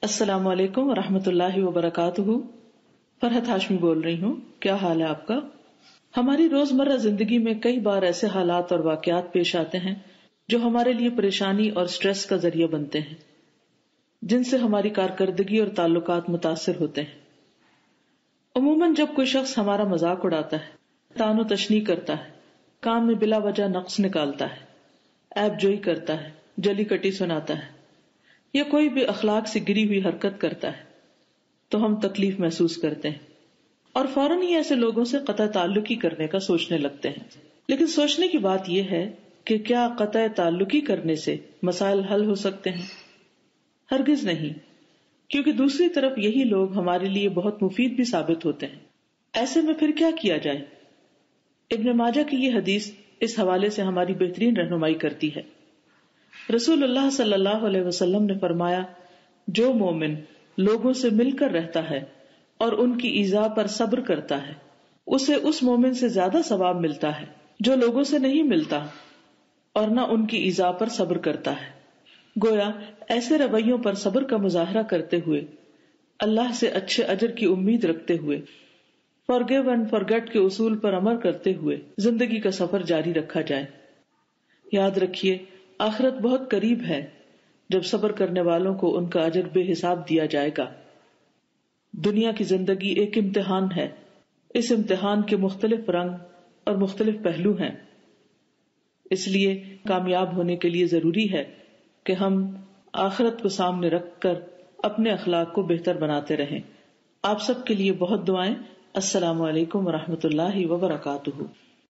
السلام علیکم ورحمۃ اللہ وبرکاتہ۔ فرحت ہاشمی بول رہی ہوں، کیا حال ہے آپ کا؟ ہماری روزمرہ زندگی میں کئی بار ایسے حالات اور واقعات پیش آتے ہیں جو ہمارے لیے پریشانی اور سٹریس کا ذریعہ بنتے ہیں، جن سے ہماری کارکردگی اور تعلقات متاثر ہوتے ہیں۔ عموماً جب کوئی شخص ہمارا مذاق اڑاتا ہے، طعن و تشنیع کرتا ہے، کام میں بلا وجہ نقص نکالتا ہے، عیب جوئی کرتا ہے، جلی کٹی سناتا ہے یا کوئی بھی اخلاق سے گری ہوئی حرکت کرتا ہے تو ہم تکلیف محسوس کرتے ہیں اور فوراً ہی ایسے لوگوں سے قطع تعلقی کرنے کا سوچنے لگتے ہیں۔ لیکن سوچنے کی بات یہ ہے کہ کیا قطع تعلقی کرنے سے مسائل حل ہو سکتے ہیں؟ ہرگز نہیں، کیونکہ دوسری طرف یہی لوگ ہمارے لیے بہت مفید بھی ثابت ہوتے ہیں۔ ایسے میں پھر کیا کیا جائے؟ ابن ماجہ کی یہ حدیث اس حوالے سے ہماری بہترین رہنمائی کرتی ہے۔ رسول اللہ صلی اللہ علیہ وسلم نے فرمایا، جو مومن لوگوں سے مل کر رہتا ہے اور ان کی ایذا پر صبر کرتا ہے اسے اس مومن سے زیادہ ثواب ملتا ہے جو لوگوں سے نہیں ملتا اور نہ ان کی ایذا پر صبر کرتا ہے۔ گویا ایسے رویوں پر صبر کا مظاہرہ کرتے ہوئے، اللہ سے اچھے اجر کی امید رکھتے ہوئے، forgive and forget کے اصول پر عمل کرتے ہوئے زندگی کا سفر جاری رکھا جائے۔ یاد رکھیے، آخرت بہت قریب ہے جب صبر کرنے والوں کو ان کا اجر بے حساب دیا جائے گا۔ دنیا کی زندگی ایک امتحان ہے، اس امتحان کے مختلف رنگ اور مختلف پہلو ہیں، اس لیے کامیاب ہونے کے لیے ضروری ہے کہ ہم آخرت کو سامنے رکھ کر اپنے اخلاق کو بہتر بناتے رہیں۔ آپ سب کے لیے بہت دعائیں۔ السلام علیکم ورحمۃ اللہ وبرکاتہ۔